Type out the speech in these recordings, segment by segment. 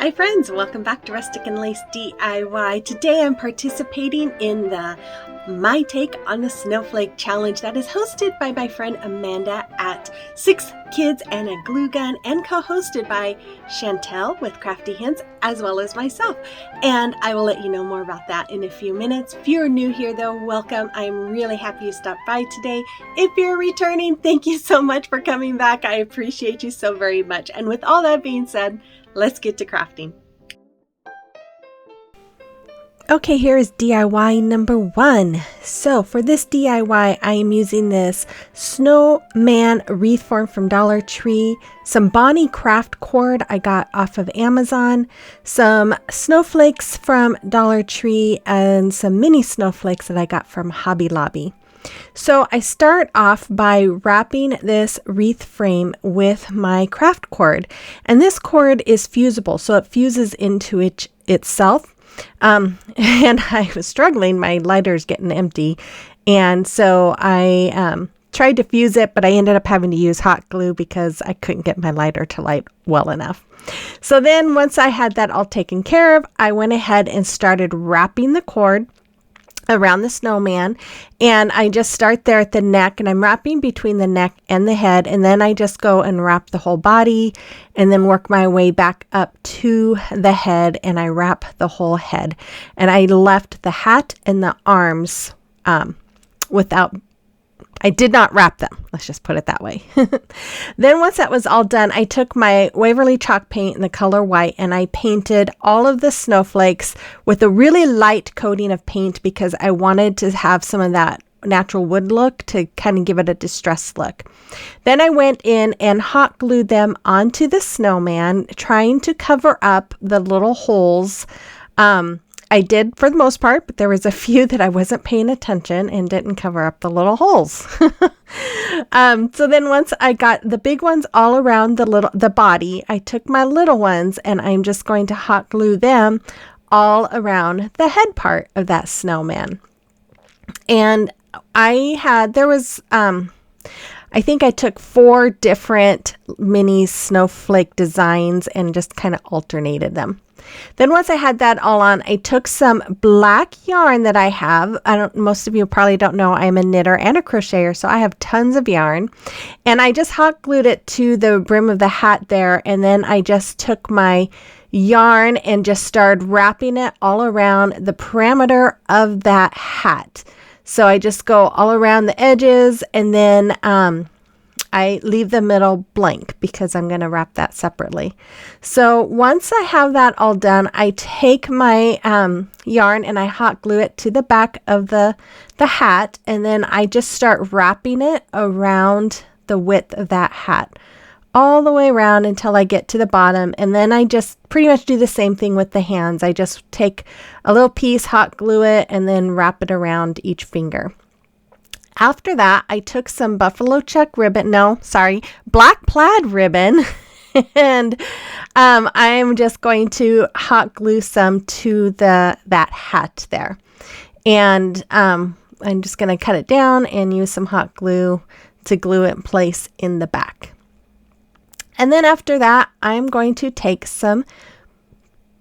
Hi friends, welcome back to Rustic and Lace DIY. Today I'm participating in the My Take on a Snowflake challenge that is hosted by my friend Amanda at 6 Kids and a Glue Gun and co-hosted by Chantel with Crafty Hints as well as myself. And I will let you know more about that in a few minutes. If you're new here though, welcome. I'm really happy you stopped by today. If you're returning, thank you so much for coming back. I appreciate you so very much. And with all that being said, let's get to crafting. Okay, here is DIY number 1. So for this DIY, I am using this Snowman wreath form from Dollar Tree, some Bonnie craft cord I got off of Amazon, some snowflakes from Dollar Tree, and some mini snowflakes that I got from Hobby Lobby. So I start off by wrapping this wreath frame with my craft cord, and this cord is fusible, so it fuses into itself. And I was struggling, my lighter's getting empty, and so I tried to fuse it, but I ended up having to use hot glue because I couldn't get my lighter to light well enough. So then once I had that all taken care of, I went ahead and started wrapping the cord around the snowman, and I just start there at the neck, and I'm wrapping between the neck and the head, and then I just go and wrap the whole body and then work my way back up to the head, and I wrap the whole head. And I left the hat and the arms I did not wrap them. Let's just put it that way. Then once that was all done, I took my Waverly chalk paint in the color white, and I painted all of the snowflakes with a really light coating of paint because I wanted to have some of that natural wood look to kind of give it a distressed look. Then I went in and hot glued them onto the snowman, trying to cover up the little holes. I did for the most part, but there was a few that I wasn't paying attention and didn't cover up the little holes. So then once I got the big ones all around the body, I took my little ones and I'm just going to hot glue them all around the head part of that snowman. And I think I took 4 different mini snowflake designs and just kind of alternated them. Then once I had that all on, I took some black yarn that I have. Most of you probably don't know I'm a knitter and a crocheter, so I have tons of yarn. And I just hot glued it to the brim of the hat there, and then I just took my yarn and just started wrapping it all around the perimeter of that hat. So I just go all around the edges, and then I leave the middle blank because I'm going to wrap that separately. So once I have that all done, I take my yarn and I hot glue it to the back of the hat, and then I just start wrapping it around the width of that hat all the way around until I get to the bottom. And then I just pretty much do the same thing with the hands. I just take a little piece, hot glue it, and then wrap it around each finger. After that, I took some buffalo check ribbon, black plaid ribbon, and I'm just going to hot glue some to that hat there. And I'm just going to cut it down and use some hot glue to glue it in place in the back. And then after that, I'm going to take some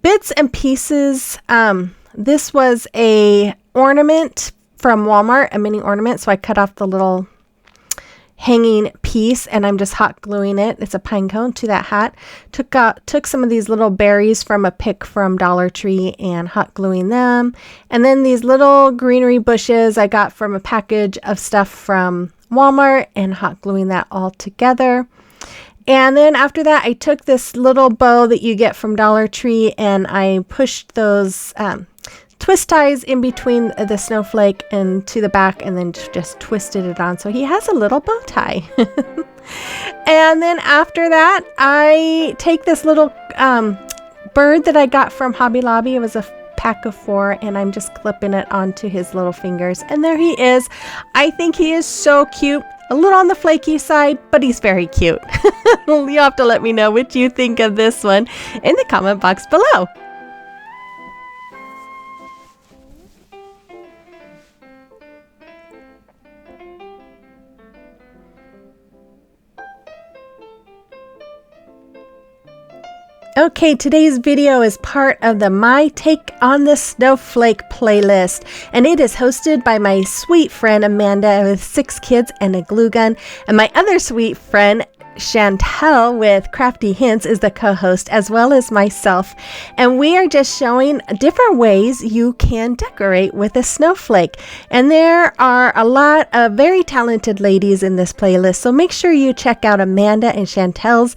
bits and pieces. This was a ornament from Walmart, a mini ornament. So I cut off the little hanging piece and I'm just hot gluing it. It's a pine cone to that hat. Took some of these little berries from a pick from Dollar Tree and hot gluing them. And then these little greenery bushes I got from a package of stuff from Walmart and hot gluing that all together. And then after that, I took this little bow that you get from Dollar Tree and I pushed those twist ties in between the snowflake and to the back, and then just twisted it on so he has a little bow tie. And then after that, I take this little bird that I got from Hobby Lobby. It was a pack of 4, and I'm just clipping it onto his little fingers, and there he is. I think he is so cute. A little on the flaky side, but he's very cute. You'll have to let me know what you think of this one in the comment box below. Okay, today's video is part of the My Take on the Snowflake playlist, and it is hosted by my sweet friend Amanda with 6 kids and a glue gun, and my other sweet friend Chantel with Crafty Hints is the co-host, as well as myself, and we are just showing different ways you can decorate with a snowflake. And there are a lot of very talented ladies in this playlist, so make sure you check out Amanda and Chantel's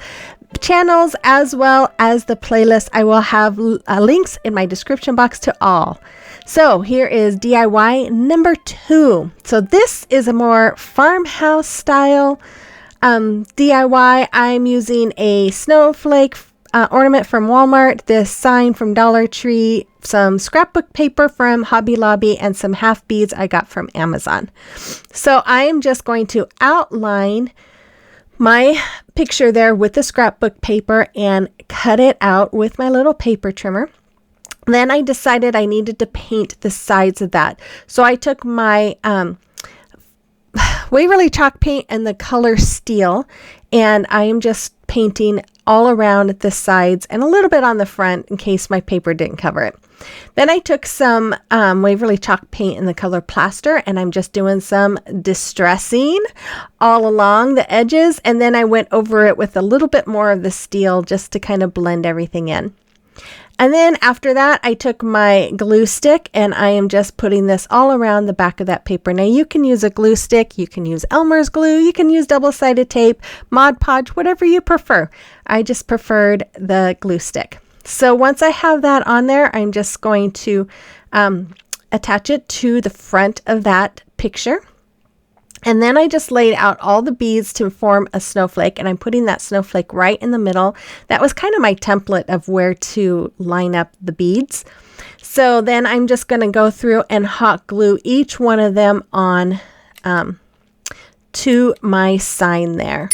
channels as well as the playlist. I will have links in my description box to all. So here is DIY number 2. So this is a more farmhouse style DIY. I'm using a snowflake ornament from Walmart, this sign from Dollar Tree, some scrapbook paper from Hobby Lobby, and some half beads I got from Amazon. So I am just going to outline my picture there with the scrapbook paper and cut it out with my little paper trimmer. Then I decided I needed to paint the sides of that. So I took my Waverly chalk paint and the color steel, and I am just painting all around the sides and a little bit on the front in case my paper didn't cover it. Then I took some Waverly chalk paint in the color Plaster, and I'm just doing some distressing all along the edges, and then I went over it with a little bit more of the steel just to kind of blend everything in. And then after that, I took my glue stick and I am just putting this all around the back of that paper. Now you can use a glue stick, you can use Elmer's glue, you can use double-sided tape, Mod Podge, whatever you prefer. I just preferred the glue stick. So once I have that on there, I'm just going to attach it to the front of that picture. And then I just laid out all the beads to form a snowflake, and I'm putting that snowflake right in the middle. That was kind of my template of where to line up the beads. So then I'm just going to go through and hot glue each one of them on to my sign there.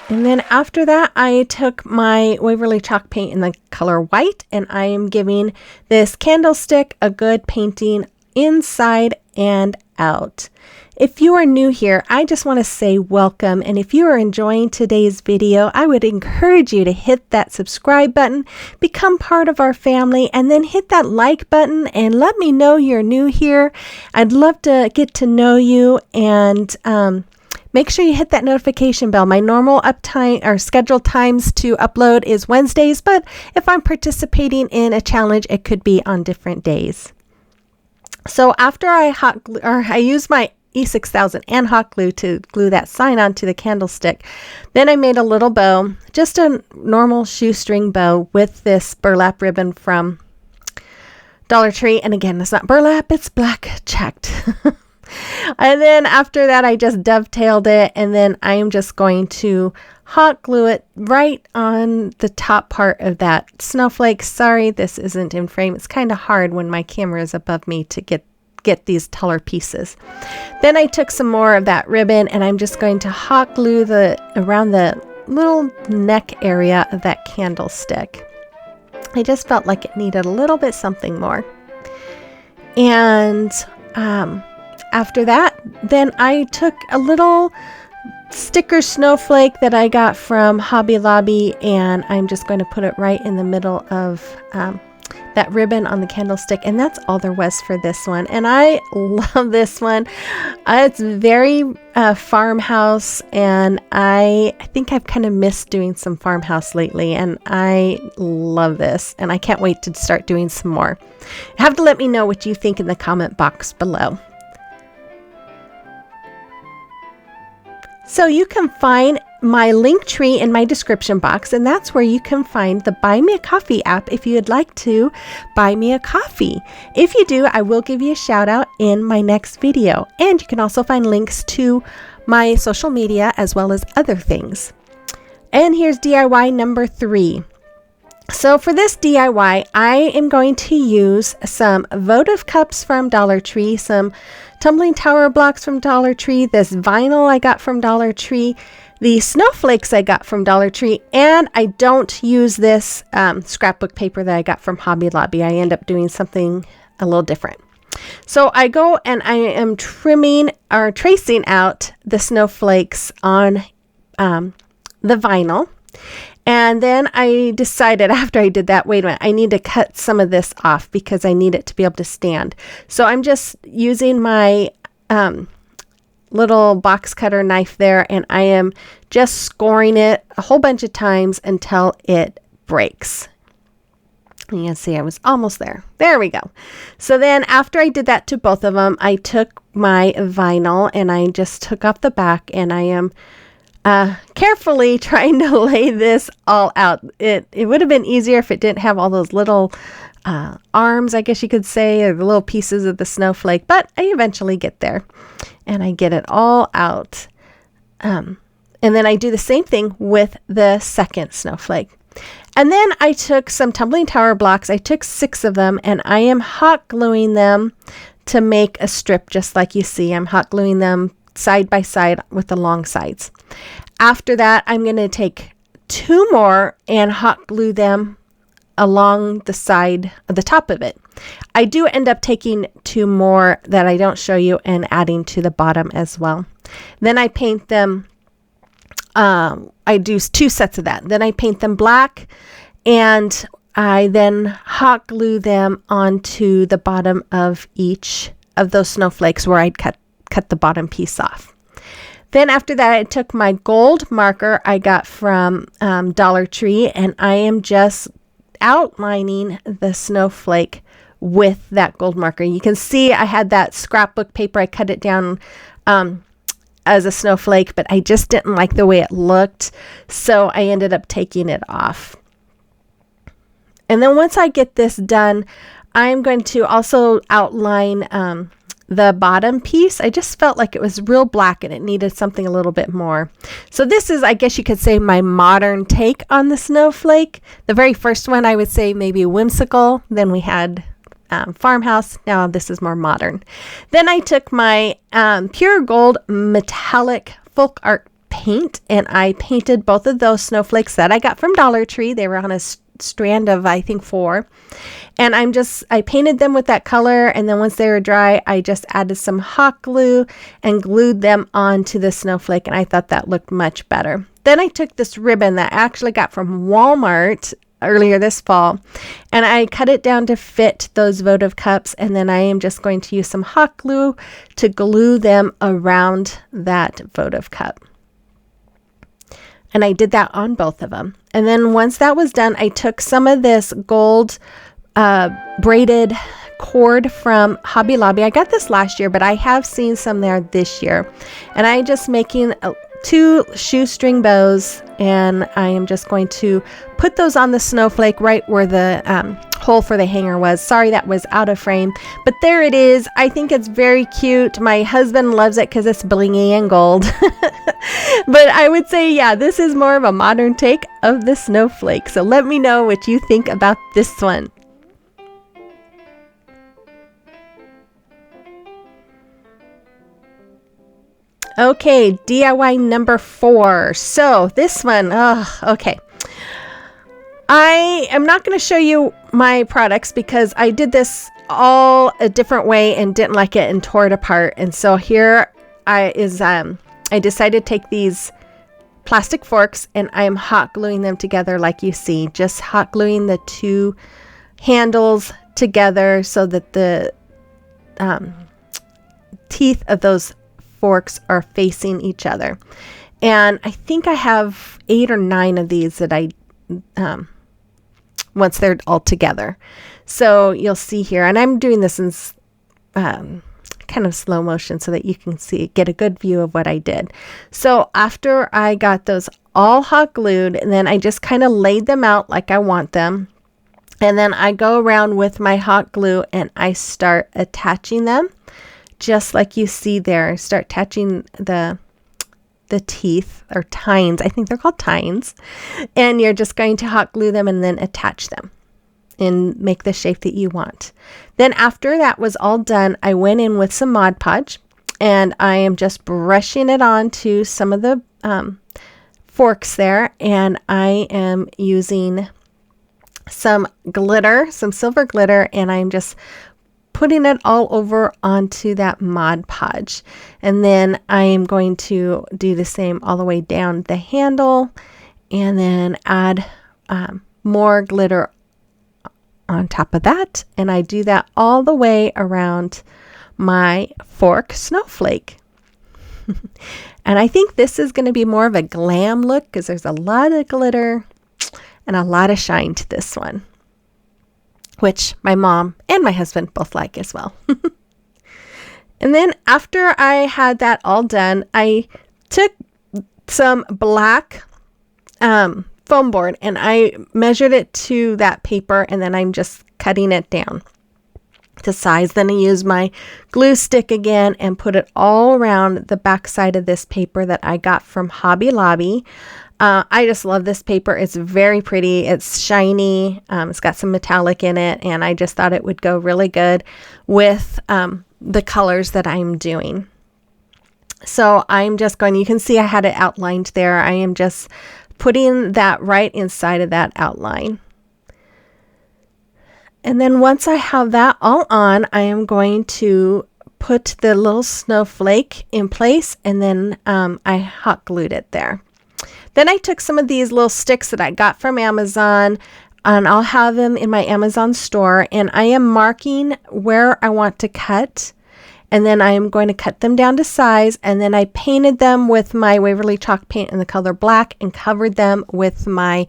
And then after that, I took my Waverly chalk paint in the color white, and I am giving this candlestick a good painting inside and out. If you are new here, I just want to say welcome. And if you are enjoying today's video, I would encourage you to hit that subscribe button, become part of our family, and then hit that like button and let me know you're new here. I'd love to get to know you, and make sure you hit that notification bell. My normal uptime or scheduled times to upload is Wednesdays, but if I'm participating in a challenge, it could be on different days. So after I use my E6000 and hot glue to glue that sign onto the candlestick, then I made a little bow, just a normal shoestring bow with this burlap ribbon from Dollar Tree. And again, it's not burlap, it's black checked. And then after that, I just dovetailed it, and then I am just going to hot glue it right on the top part of that snowflake. Sorry, this isn't in frame. It's kind of hard when my camera is above me to get these taller pieces. Then I took some more of that ribbon, and I'm just going to hot glue around the little neck area of that candlestick. I just felt like it needed a little bit something more. And after that, then I took a little sticker snowflake that I got from Hobby Lobby, and I'm just going to put it right in the middle of that ribbon on the candlestick, and that's all there was for this one. And I love this one. It's very farmhouse, and I think I've kind of missed doing some farmhouse lately, and I love this, and I can't wait to start doing some more. You have to let me know what you think in the comment box below. So you can find my link tree in my description box, and that's where you can find the Buy Me a Coffee app if you would like to buy me a coffee. If you do, I will give you a shout out in my next video. And you can also find links to my social media as well as other things. And here's DIY number 3. So for this DIY, I am going to use some votive cups from Dollar Tree, some tumbling tower blocks from Dollar Tree, this vinyl I got from Dollar Tree, the snowflakes I got from Dollar Tree, and I don't use this scrapbook paper that I got from Hobby Lobby. I end up doing something a little different. So I go and I am trimming or tracing out the snowflakes on the vinyl. And then I decided after I did that, wait a minute, I need to cut some of this off because I need it to be able to stand. So I'm just using my little box cutter knife there, and I am just scoring it a whole bunch of times until it breaks. You can see I was almost there. There we go. So then after I did that to both of them, I took my vinyl and I just took off the back, and I am carefully trying to lay this all out. It would have been easier if it didn't have all those little arms, I guess you could say, or the little pieces of the snowflake, but I eventually get there and I get it all out. And then I do the same thing with the second snowflake. And then I took some tumbling tower blocks. I took 6 of them, and I am hot gluing them to make a strip just like you see. I'm hot gluing them side by side with the long sides. After that, I'm going to take 2 more and hot glue them along the side of the top of it. I do end up taking 2 more that I don't show you and adding to the bottom as well. Then I paint them. I do 2 sets of that. Then I paint them black, and I then hot glue them onto the bottom of each of those snowflakes where I'd cut the bottom piece off. Then after that, I took my gold marker I got from Dollar Tree, and I am just outlining the snowflake with that gold marker. You can see I had that scrapbook paper. I cut it down as a snowflake, but I just didn't like the way it looked, so I ended up taking it off. And then once I get this done, I'm going to also outline the bottom piece. I just felt like it was real black and it needed something a little bit more. So this is, I guess you could say, my modern take on the snowflake. The very first one, I would say maybe Whimsical. Then we had Farmhouse. Now this is more modern. Then I took my pure gold metallic folk art paint, and I painted both of those snowflakes that I got from Dollar Tree. They were on a strand of, I think, 4. And I painted them with that color, and then once they were dry, I just added some hot glue and glued them onto the snowflake, and I thought that looked much better. Then I took this ribbon that I actually got from Walmart earlier this fall, and I cut it down to fit those votive cups, and then I am just going to use some hot glue to glue them around that votive cup. And I did that on both of them. And then once that was done, I took some of this gold braided cord from Hobby Lobby. I got this last year, but I have seen some there this year, and I just making 2 shoestring bows, and I am just going to put those on the snowflake right where the hole for the hanger was. Sorry, that was out of frame, but there it is. I think it's very cute. My husband loves it because it's blingy and gold. But I would say, yeah, this is more of a modern take of the snowflake. So let me know what you think about this one. Okay, DIY number 4. So this one, okay. I am not going to show you my products because I did this all a different way and didn't like it and tore it apart. And so here I decided to take these plastic forks, and I am hot gluing them together like you see. Just hot gluing the 2 handles together so that the teeth of those forks are facing each other. And I think I have 8 or 9 of these that I once they're all together. So you'll see here, and I'm doing this in kind of slow motion so that you can get a good view of what I did. So after I got those all hot glued, and then I just kind of laid them out like I want them, and then I go around with my hot glue and I start attaching them just like you see there. I start attaching the teeth, or tines. I think they're called tines. And you're just going to hot glue them and then attach them and make the shape that you want. Then after that was all done, I went in with some Mod Podge, and I am just brushing it on to some of the forks there, and I am using some glitter, some silver glitter, and I'm just putting it all over onto that Mod Podge. And then I am going to do the same all the way down the handle and then add more glitter on top of that. And I do that all the way around my fork snowflake. And I think this is going to be more of a glam look because there's a lot of glitter and a lot of shine to this one, which my mom and my husband both like as well. And then after I had that all done, I took some black foam board and I measured it to that paper, and then I'm just cutting it down to size. Then I use my glue stick again and put it all around the back side of this paper that I got from Hobby Lobby. I just love this paper. It's very pretty. It's shiny. It's got some metallic in it, and I just thought it would go really good with the colors that I'm doing. So I'm just going, you can see I had it outlined there. I am just putting that right inside of that outline. And then once I have that all on, I am going to put the little snowflake in place, and then I hot glued it there. Then I took some of these little sticks that I got from Amazon, and I'll have them in my Amazon store, and I am marking where I want to cut, and then I am going to cut them down to size, and then I painted them with my Waverly chalk paint in the color black and covered them with my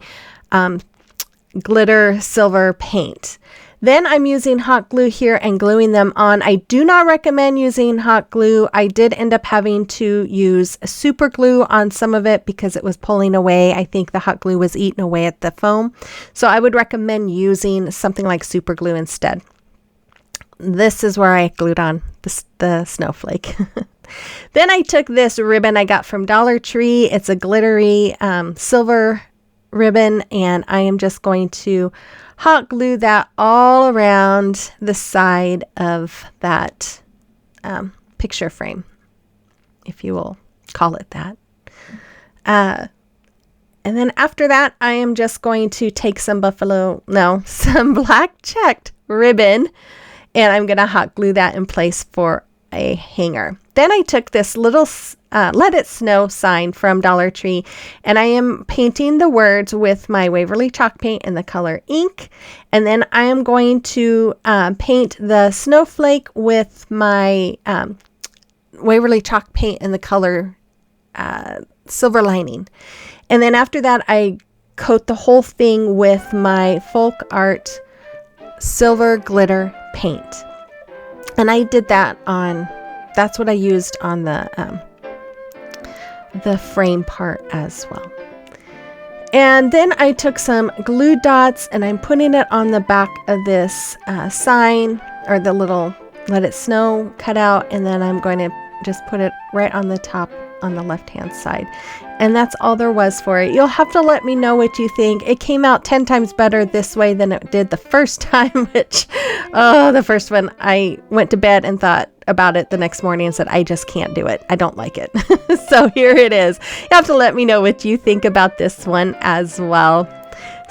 glitter silver paint. Then I'm using hot glue here and gluing them on. I do not recommend using hot glue. I did end up having to use super glue on some of it because it was pulling away. I think the hot glue was eating away at the foam. So I would recommend using something like super glue instead. This is where I glued on the snowflake. Then I took this ribbon I got from Dollar Tree. It's a glittery silver ribbon, and I am just going to hot glue that all around the side of that picture frame, if you will call it that. And then after that, I am just going to take some some black checked ribbon, and I'm going to hot glue that in place for a hanger. Then I took this little Let It Snow sign from Dollar Tree, and I am painting the words with my Waverly chalk paint in the color ink. And then I am going to paint the snowflake with my Waverly chalk paint in the color silver lining. And then after that, I coat the whole thing with my Folk Art silver glitter paint. And I did that on, that's what I used on the frame part as well. And then I took some glue dots and I'm putting it on the back of this sign, or the little Let It Snow cutout, and then I'm going to just put it right on the top on the left hand side. And that's all there was for it. You'll have to let me know what you think. It came out 10 times better this way than it did the first time, which, the first one, I went to bed and thought about it the next morning and said, I just can't do it. I don't like it. So here it is. You have to let me know what you think about this one as well.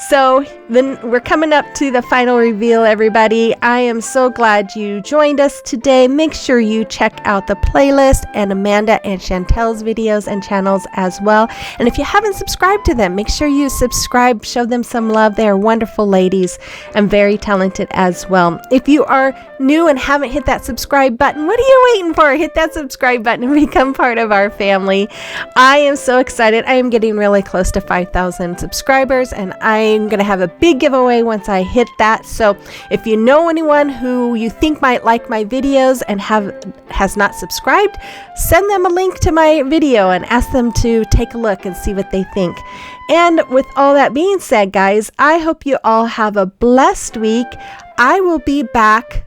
So then we're coming up to the final reveal, everybody. I am so glad you joined us today. Make sure you check out the playlist and Amanda and Chantel's videos and channels as well. And if you haven't subscribed to them, make sure you subscribe, show them some love. They are wonderful ladies and very talented as well. If you are new and haven't hit that subscribe button, what are you waiting for? Hit that subscribe button and become part of our family. I am so excited. I am getting really close to 5,000 subscribers, and I'm going to have a big giveaway once I hit that. So if you know anyone who you think might like my videos and has not subscribed, send them a link to my video and ask them to take a look and see what they think. And with all that being said, guys, I hope you all have a blessed week. I will be back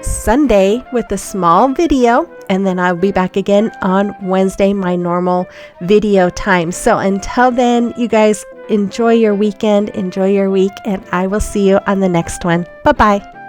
Sunday with a small video, and then I'll be back again on Wednesday, my normal video time. So until then, you guys enjoy your weekend, enjoy your week, and I will see you on the next one. Bye-bye.